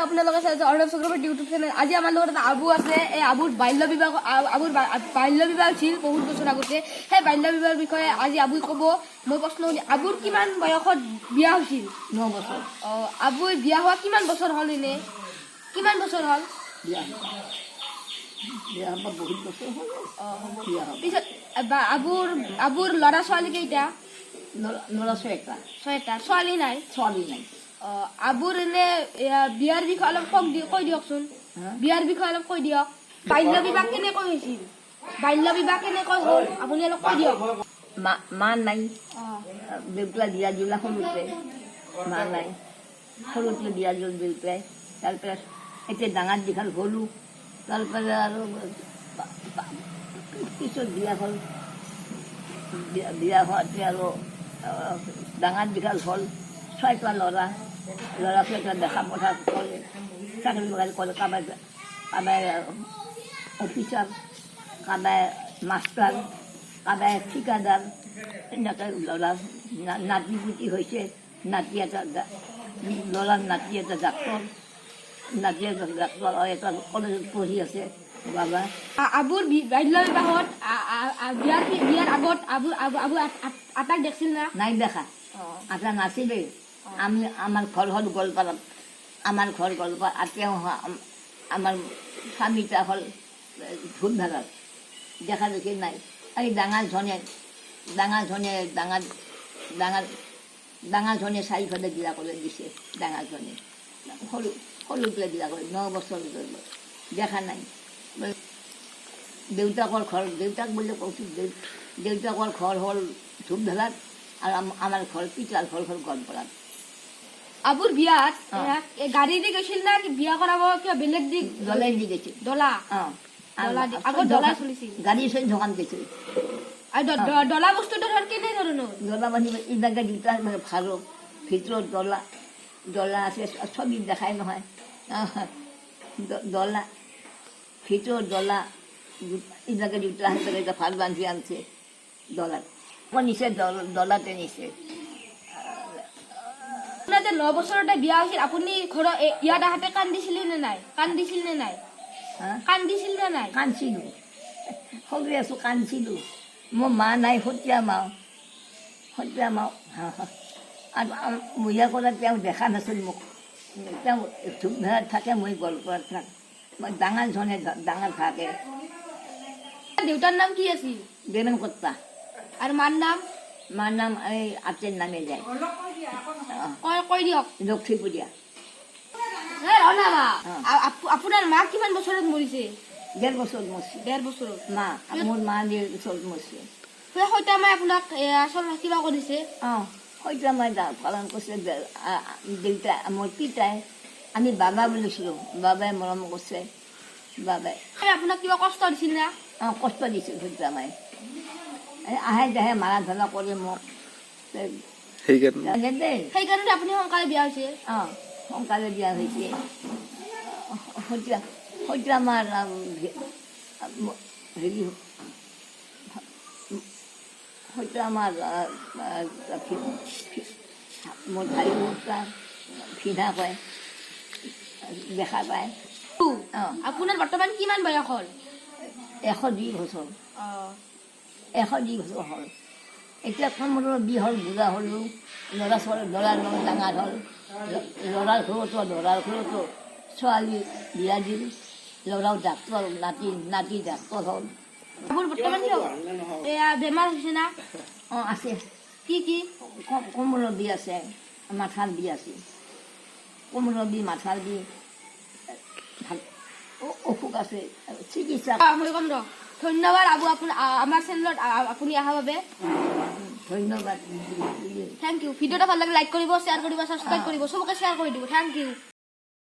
আপোনালোকে চাইছে Arnab Chakraborty YouTube channel. আজি আমাৰ লগত এটা আবু আছে। এই আবুৰ বাল্য বিবাহ হৈছিল বহুত বছৰ আগতে। সেই বাল্য বিবাহৰ বিষয়ে আজি আবুই ক'ব। মই প্ৰশ্ন সুধি, আবুৰ কিমান বয়সত বিয়া হৈছিল? 9 বছৰ। আবুৰ বিয়া হোৱা কিমান বছৰ হ'ল? এনে কিমান বছৰ হ'ল বিয়া বহুত বছৰ হ'ল। পিছত আবুৰ ল'ৰা ছোৱালী কেইটা? ল'ৰা ছয়টা। ছোৱালী নাই? ছোৱালী নাই। আবুৰ এনে বিয়াৰ বিষয়ে অলপ কৈ দিয়কচোন। বিয়াৰ বিষয়ে অলপ কৈ দিয়ক। বাল্য বিবাহ কেনেকৈ হৈছিল? বাল্য বিবাহ কেনেকৈ হ'ল আপুনি অলপ কৈ দিয়ক। মা নাই, দেউতা বিয়া দিলা সৰুতে, মা নাই, সৰুতে বিয়া দিল দেউতাই। তাৰপৰা এতিয়া ডাঙৰ দীঘল হ'লোঁ। তাৰপৰা আৰু পিছত বিয়া হ'ল। বিয়া হোৱাতে আৰু ডাঙৰ দীঘল হ'ল। 6টা ল'ৰা ছয়টা দেখা পথা কৰে, চাকৰি বাকৰি কৰে। কাবাই অফিচাৰ, কাবাই মাষ্টাৰ, কাবাই ঠিকাদাৰ। এনেকৈ ল'ৰা নাতি পুতি হৈছে। নাতি এটা ল'ৰাৰ নাতি এটা ডাক্তৰ, নাতি এটা ডাক্তৰ আৰু এটা কলেজত পঢ়ি আছে বাবা। আবুৰ বাল্য বিবাহত বিয়াৰ আগত আবু আটাক দেখছিল না? নাই দেখা, আটা নাছিলেই। আমাৰ ঘৰ হ'ল গোৱালপাৰাত। আমাৰ ঘৰ গোৱালপাৰা। তেওঁ আমাৰ স্বামীটা হ'ল ধূপধাৰাত। দেখা দেখি নাই। এই ডাঙৰজনে চাৰিফালে বিয়া কৰি দিছে। ডাঙৰজনে সৰুটোৱে বিয়া কৰি 9 বছৰ দেখা নাই। দেউতাকৰ বুলি কৈছোঁ। দেউতাকৰ ঘৰ হ'ল ধূপধাৰাত আৰু আমাৰ ঘৰ পিতাৰ ঘৰ হ'ল গোৱালপাৰাত। আবুৰ বিয়াত গাড়ী দি গৈছিল না বিয়া কৰাব? কিবা বেলেগ দিক দলাই দি গৈছিল। আগত ডলা চলিছিল। গাড়ী চলি দোকান গৈছিল। আৰু ডলা বস্তুটো কেনেধৰণৰ? ডলা মানে এইবিলাকে দুটা ভালো, ভিতৰত ডলা আছে। ছবি দেখাই নহয়। ডলা ভিতৰত ডলা এইবিলাকে দুটা এটা ভাল বান্ধি আনছে ডলাত। নিছে ডলাতে নিছে। আপোনাৰ যে 9 বছৰতে বিয়া হৈছিল, আপুনি ঘৰত ইয়াত আহোঁতে কান্দিছিল নে নাই? কান্দিছিলোঁ। সৰু আছোঁ, কান্দিছিলোঁ। মোৰ মা নাই, সতীয়া মাও। আৰু মহিলা কৰা তেওঁ দেখা নাছিল মোক। তেওঁ ধূপধাৰাত থাকে, মই গোৱালপাৰাত থাকোঁ। মই ডাঙৰ থাকে। দেউতাৰ নাম কি আছিল? বেমেন কৰ্তা। আৰু মাৰ নাম এই আতেৰ নামে যায়। কৈ দিয়ক। লক্ষীপুৰীয়া। আপোনাৰ মা কিমান বছৰত মৰিছে? 1.5 বছৰত মৰিছে। 1.5 বছৰত মোৰ মা 1.5 বছৰত মৰিছে। সৈতে মায়ে আপোনাক কিবা কৰিছে? সৈতে মই পালন কৰিছে। দেউতা মোৰ পিতাই, আমি বাবা বুলিছিলোঁ। বাবাই মৰম কৰিছে। বাবাই আপোনাক কিবা কষ্ট দিছিল না? কষ্ট দিছিল সৈতে মায়ে। আহে যাহে মাৰা ধৰা কৰি মোক। সেইকাৰণে আপুনি সোনকালে বিয়া হৈছে? সোনকালে বিয়া হৈছে। সৈতে আমাৰ হেৰি সৈতে আমাৰ মোৰ ভাই ফিধা কয়, দেখা পায়। আপোনাৰ বৰ্তমান কিমান বয়স হ'ল? 102 বছৰ। 102 বছৰ হ'ল। এতিয়া মোৰ বিয়া হ'ল, বুঢ়া হ'লোঁ। ল'ৰাৰ লগত ডাঙৰ হ'ল। ল'ৰাৰ ঘৰতো ছোৱালী বিয়া দিল। ল'ৰাও ডাক্তৰ, নাতি ডাক্তৰ হ'ল। মোৰ বৰ্তমান বেমাৰ হৈছে না? আছে। কি? কোমলৰ বিষ আছে, মাথাৰ বিষ আছে। কোমলৰ বিষ, মাথাৰ বিষ, অসুখ আছে। চিকিৎসা মই ক'ম ৰ। ধন্যবাদ আবু, আমাৰ চেনেলত আপুনি অহাৰ বাবে। ধন্যবাদ। Thank U. ভিডিঅ'টা ভাল লাগিলে লাইক কৰিব, শ্বেয়াৰ কৰিব, ছাবস্ক্ৰাইব কৰিব, চবকে শ্বেয়াৰ কৰি দিব। Thank U.